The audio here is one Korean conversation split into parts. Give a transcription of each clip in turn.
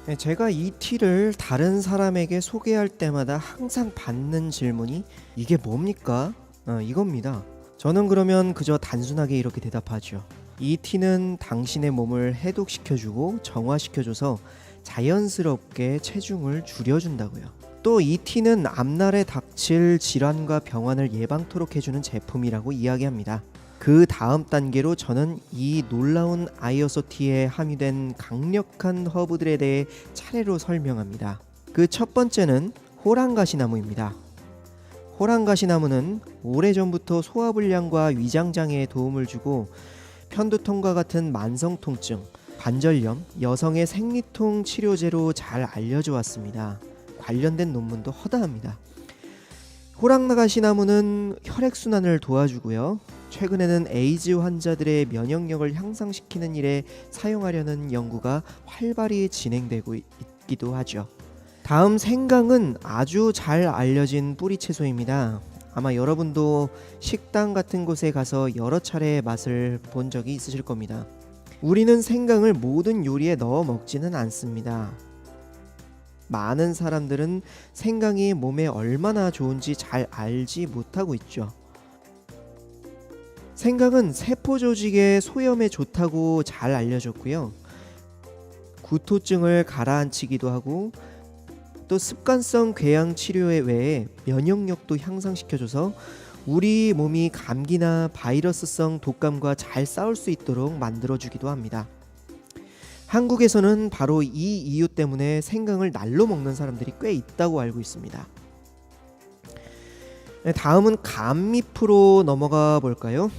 네, 제가 이 티를 다른 사람에게 소개할 때마다 항상 받는 질문이 이게 뭡니까? 이겁니다. 저는 그러면 그저 단순하게 이렇게 대답하죠. 이 티는 당신의 몸을 해독시켜주고 정화시켜줘서 자연스럽게 체중을 줄여준다고요. 또 이 티는 앞날에 닥칠 질환과 병환을 예방토록 해주는 제품이라고 이야기합니다. 그 다음 단계로 저는 이 놀라운 아이어소티에 함유된 강력한 허브들에 대해 차례로 설명합니다. 그 첫 번째는 호랑가시나무입니다. 호랑가시나무는 오래전부터 소화불량과 위장장애에 도움을 주고 편두통과 같은 만성통증, 관절염, 여성의 생리통 치료제로 잘 알려져 왔습니다. 관련된 논문도 허다합니다. 호랑나가시나무는 혈액순환을 도와주고요. 최근에는 에이즈 환자들의 면역력을 향상시키는 일에 사용하려는 연구가 활발히 진행되고 있기도 하죠. 다음 생강은 아주 잘 알려진 뿌리 채소입니다. 아마 여러분도 식당 같은 곳에 가서 여러 차례 맛을 본 적이 있으실 겁니다. 우리는 생강을 모든 요리에 넣어 먹지는 않습니다. 많은 사람들은 생강이 몸에 얼마나 좋은지 잘 알지 못하고 있죠. 생강은 세포 조직의 소염에 좋다고 잘 알려졌고요. 구토증을 가라앉히기도 하고 또 습관성 궤양 치료에 외에 면역력도 향상시켜줘서 우리 몸이 감기나 바이러스성 독감과 잘 싸울 수 있도록 만들어주기도 합니다. 한국에서는 바로 이 이유 때문에 생강을 날로 먹는 사람들이 꽤 있다고 알고 있습니다. 다음은 감잎으로 넘어가 볼까요?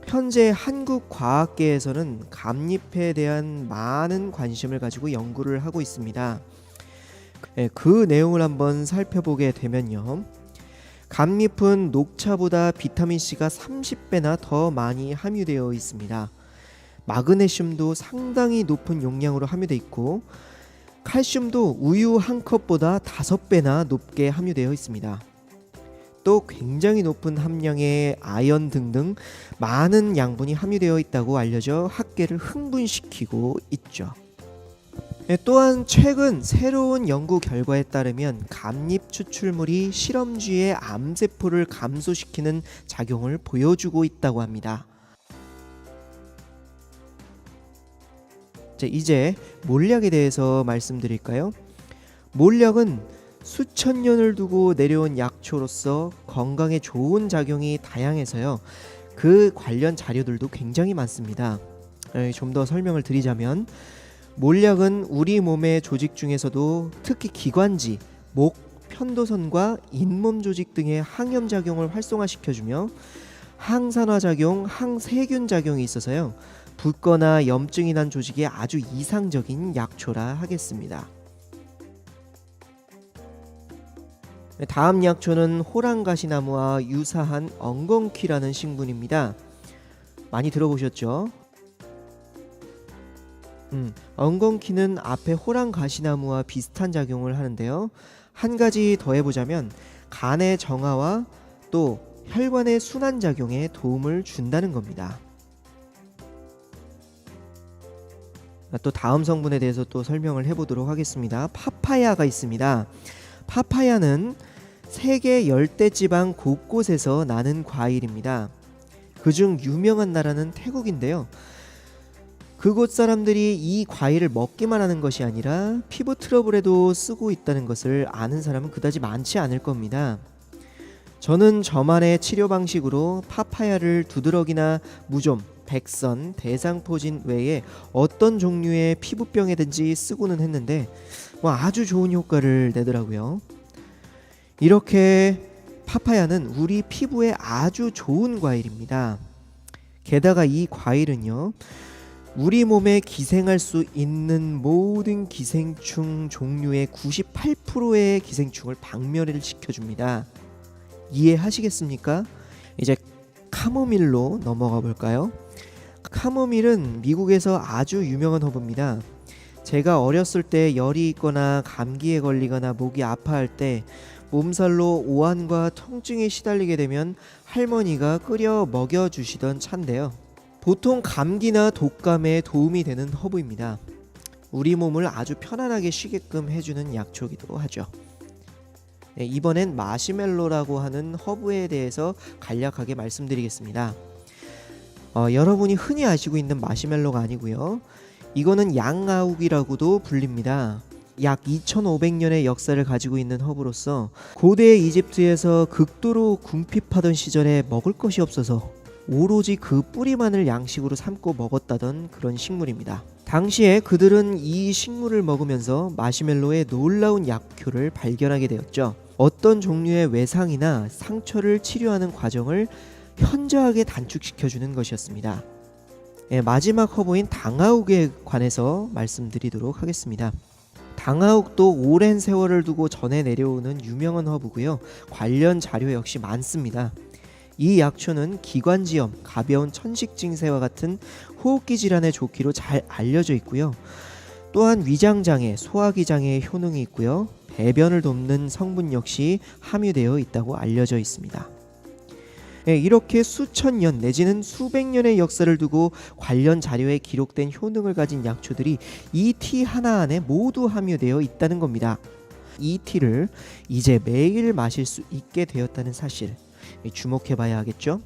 현재 한국 과학계에서는 감잎에 대한 많은 관심을 가지고 연구를 하고 있습니다. 그 내용을 한번 살펴보게 되면요. 감잎은 녹차보다 비타민C가 30배나 더 많이 함유되어 있습니다. 마그네슘도 상당히 높은 용량으로 함유되어 있고 칼슘도 우유 한 컵보다 5배나 높게 함유되어 있습니다. 또 굉장히 높은 함량의 아연 등등 많은 양분이 함유되어 있다고 알려져 학계를 흥분시키고 있죠. 또한 최근 새로운 연구 결과에 따르면 감잎 추출물이 실험쥐의 암세포를 감소시키는 작용을 보여주고 있다고 합니다. 이제 몰약에 대해서 말씀드릴까요? 몰약은 수천 년을 두고 내려온 약초로서 건강에 좋은 작용이 다양해서요. 그 관련 자료들도 굉장히 많습니다. 좀 더 설명을 드리자면 몰약은 우리 몸의 조직 중에서도 특히 기관지, 목, 편도선과 잇몸 조직 등의 항염작용을 활성화시켜주며 항산화작용, 항세균 작용이 있어서요. 붓거나 염증이 난 조직에 아주 이상적인 약초라 하겠습니다. 다음 약초는 호랑가시나무와 유사한 엉겅퀴라는 식물입니다. 많이 들어보셨죠? 엉겅퀴는 앞에 호랑가시나무와 비슷한 작용을 하는데요. 한 가지 더 해보자면 간의 정화와 또 혈관의 순환 작용에 도움을 준다는 겁니다. 또 다음 성분에 대해서 또 설명을 해보도록 하겠습니다. 파파야가 있습니다. 파파야는 세계 열대지방 곳곳에서 나는 과일입니다. 그중 유명한 나라는 태국인데요. 그곳 사람들이 이 과일을 먹기만 하는 것이 아니라 피부 트러블에도 쓰고 있다는 것을 아는 사람은 그다지 많지 않을 겁니다. 저는 저만의 치료 방식으로 파파야를 두드러기나 무좀, 백선, 대상포진 외에 어떤 종류의 피부병에든지 쓰고는 했는데 아주 좋은 효과를 내더라고요. 이렇게 파파야는 우리 피부에 아주 좋은 과일입니다. 게다가 이 과일은요, 우리 몸에 기생할 수 있는 모든 기생충 종류의 98%의 기생충을 박멸을 시켜줍니다. 이해하시겠습니까? 이제 카모밀로 넘어가 볼까요? 카모밀은 미국에서 아주 유명한 허브입니다. 제가 어렸을 때 열이 있거나 감기에 걸리거나 목이 아파할 때 몸살로 오한과 통증에 시달리게 되면 할머니가 끓여 먹여주시던 차인데요. 보통 감기나 독감에 도움이 되는 허브입니다. 우리 몸을 아주 편안하게 쉬게끔 해주는 약초기도 하죠. 네, 이번엔 마시멜로라고 하는 허브에 대해서 간략하게 말씀드리겠습니다. 여러분이 흔히 아시고 있는 마시멜로가 아니고요. 이거는 양아욱이라고도 불립니다. 약 2500년의 역사를 가지고 있는 허브로서 고대 이집트에서 극도로 궁핍하던 시절에 먹을 것이 없어서 오로지 그 뿌리만을 양식으로 삼고 먹었다던 그런 식물입니다. 당시에 그들은 이 식물을 먹으면서 마시멜로의 놀라운 약효를 발견하게 되었죠. 어떤 종류의 외상이나 상처를 치료하는 과정을 현저하게 단축시켜주는 것이었습니다. 마지막 허브인 당아욱에 관해서 말씀드리도록 하겠습니다. 당아욱도 오랜 세월을 두고 전해 내려오는 유명한 허브고요. 관련 자료 역시 많습니다. 이 약초는 기관지염, 가벼운 천식 증세와 같은 호흡기 질환에 좋기로 잘 알려져 있고요. 또한 위장장애, 소화기 장애의 효능이 있고요. 배변을 돕는 성분 역시 함유되어 있다고 알려져 있습니다. 이렇게 수천 년 내지는 수백 년의 역사를 두고 관련 자료에 기록된 효능을 가진 약초들이 이 티 하나 안에 모두 함유되어 있다는 겁니다. 이 티를 이제 매일 마실 수 있게 되었다는 사실 주목해봐야 하겠죠.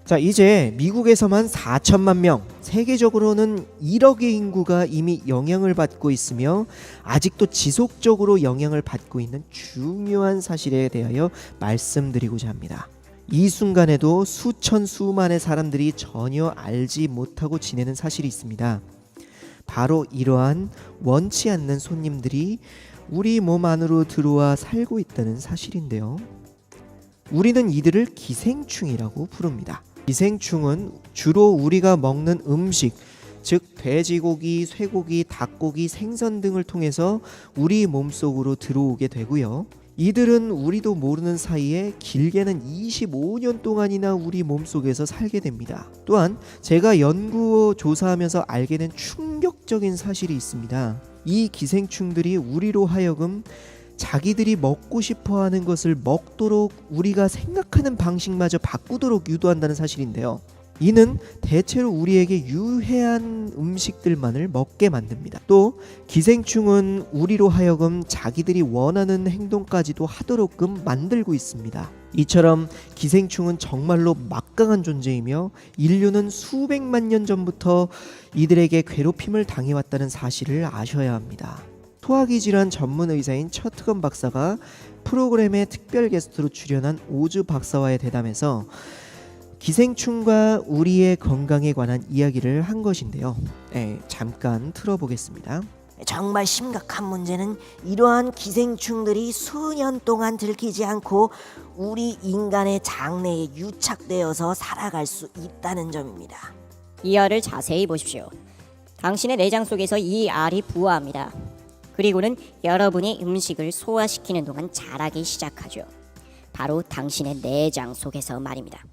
자, 이제 미국에서만 4천만 명, 세계적으로는 1억의 인구가 이미 영향을 받고 있으며 아직도 지속적으로 영향을 받고 있는 중요한 사실에 대하여 말씀드리고자 합니다. 이 순간에도 수만의 사람들이 전혀 알지 못하고 지내는 사실이 있습니다. 바로 이러한 원치 않는 손님들이 우리 몸 안으로 들어와 살고 있다는 사실인데요. 우리는 이들을 기생충이라고 부릅니다. 기생충은 주로 우리가 먹는 음식, 즉 돼지고기, 쇠고기, 닭고기, 생선 등을 통해서 우리 몸속으로 들어오게 되고요. 이들은 우리도 모르는 사이에 길게는 25년 동안이나 우리 몸속에서 살게 됩니다. 또한 제가 연구 조사하면서 알게 된 충격적인 사실이 있습니다. 이 기생충들이 우리로 하여금 자기들이 먹고 싶어하는 것을 먹도록 우리가 생각하는 방식마저 바꾸도록 유도한다는 사실인데요. 이는 대체로 우리에게 유해한 음식들만을 먹게 만듭니다. 또 기생충은 우리로 하여금 자기들이 원하는 행동까지도 하도록끔 만들고 있습니다. 이처럼 기생충은 정말로 막강한 존재이며 인류는 수백만 년 전부터 이들에게 괴롭힘을 당해왔다는 사실을 아셔야 합니다. 소화기 질환 전문 의사인 처트건 박사가 프로그램에 특별 게스트로 출연한 오즈 박사와의 대담에서 기생충과 우리의 건강에 관한 이야기를 한 것인데요. 잠깐 틀어보겠습니다. 정말 심각한 문제는 이러한 기생충들이 수년 동안 들키지 않고 우리 인간의 장내에 유착되어서 살아갈 수 있다는 점입니다. 이 알을 자세히 보십시오. 당신의 내장 속에서 이 알이 부화합니다. 그리고는 여러분이 음식을 소화시키는 동안 자라기 시작하죠. 바로 당신의 내장 속에서 말입니다.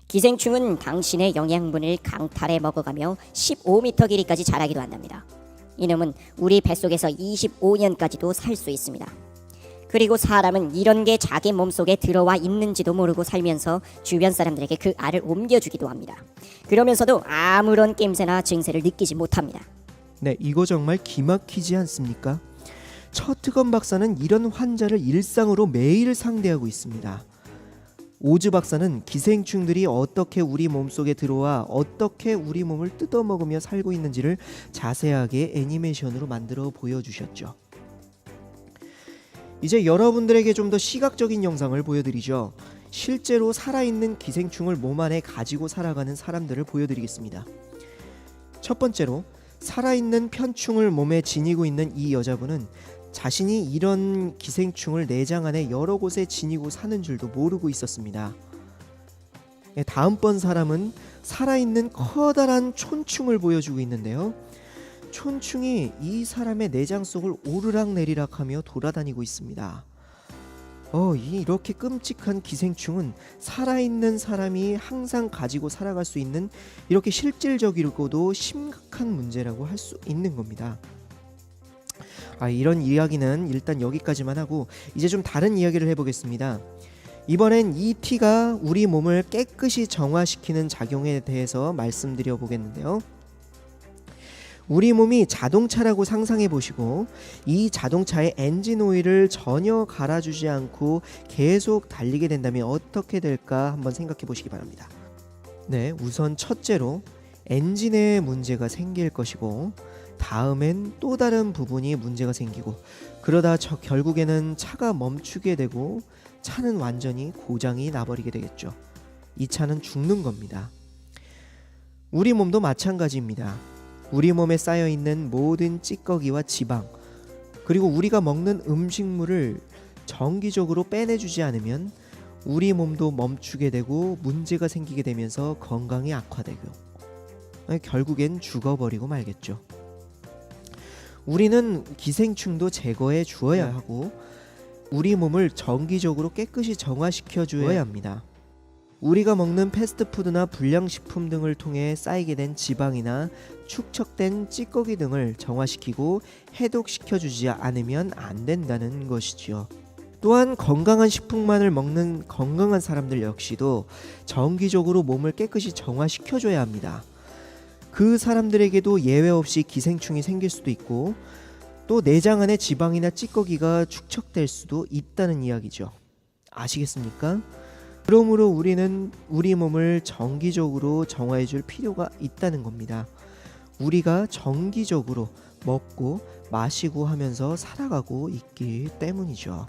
기생충은 당신의 영양분을 강탈해 먹어가며 15m 길이까지 자라기도 한답니다. 이놈은 우리 뱃속에서 25년까지도 살 수 있습니다. 그리고 사람은 이런 게 자기 몸속에 들어와 있는지도 모르고 살면서 주변 사람들에게 그 알을 옮겨주기도 합니다. 그러면서도 아무런 낌새나 증세를 느끼지 못합니다. 네, 이거 정말 기막히지 않습니까? 처트건 박사는 이런 환자를 일상으로 매일 상대하고 있습니다. 오즈 박사는 기생충들이 어떻게 우리 몸속에 들어와 어떻게 우리 몸을 뜯어먹으며 살고 있는지를 자세하게 애니메이션으로 만들어 보여주셨죠. 이제 여러분들에게 좀 더 시각적인 영상을 보여드리죠. 실제로 살아있는 기생충을 몸 안에 가지고 살아가는 사람들을 보여드리겠습니다. 첫 번째로 살아있는 편충을 몸에 지니고 있는 이 여자분은 자신이 이런 기생충을 내장 안에 여러 곳에 지니고 사는 줄도 모르고 있었습니다. 다음번 사람은 살아있는 커다란 촌충을 보여주고 있는데요. 촌충이 이 사람의 내장 속을 오르락내리락하며 돌아다니고 있습니다. 이렇게 끔찍한 기생충은 살아있는 사람이 항상 가지고 살아갈 수 있는 이렇게 실질적이고도 심각한 문제라고 할 수 있는 겁니다. 이런 이야기는 일단 여기까지만 하고 이제 좀 다른 이야기를 해보겠습니다. 이번엔 이 티가 우리 몸을 깨끗이 정화시키는 작용에 대해서 말씀드려 보겠는데요. 우리 몸이 자동차라고 상상해 보시고 이 자동차의 엔진 오일을 전혀 갈아주지 않고 계속 달리게 된다면 어떻게 될까 한번 생각해 보시기 바랍니다. 네, 우선 첫째로 엔진에 문제가 생길 것이고 다음엔 또 다른 부분이 문제가 생기고 그러다 결국에는 차가 멈추게 되고 차는 완전히 고장이 나버리게 되겠죠. 이 차는 죽는 겁니다. 우리 몸도 마찬가지입니다. 우리 몸에 쌓여있는 모든 찌꺼기와 지방 그리고 우리가 먹는 음식물을 정기적으로 빼내주지 않으면 우리 몸도 멈추게 되고 문제가 생기게 되면서 건강이 악화되고 결국엔 죽어버리고 말겠죠. 우리는 기생충도 제거해 주어야 하고 우리 몸을 정기적으로 깨끗이 정화시켜 주어야 합니다. 우리가 먹는 패스트푸드나 불량식품 등을 통해 쌓이게 된 지방이나 축적된 찌꺼기 등을 정화시키고 해독시켜 주지 않으면 안 된다는 것이지요. 또한 건강한 식품만을 먹는 건강한 사람들 역시도 정기적으로 몸을 깨끗이 정화시켜 줘야 합니다. 그 사람들에게도 예외 없이 기생충이 생길 수도 있고 또 내장 안에 지방이나 찌꺼기가 축적될 수도 있다는 이야기죠. 아시겠습니까? 그러므로 우리는 우리 몸을 정기적으로 정화해 줄 필요가 있다는 겁니다. 우리가 정기적으로 먹고 마시고 하면서 살아가고 있기 때문이죠.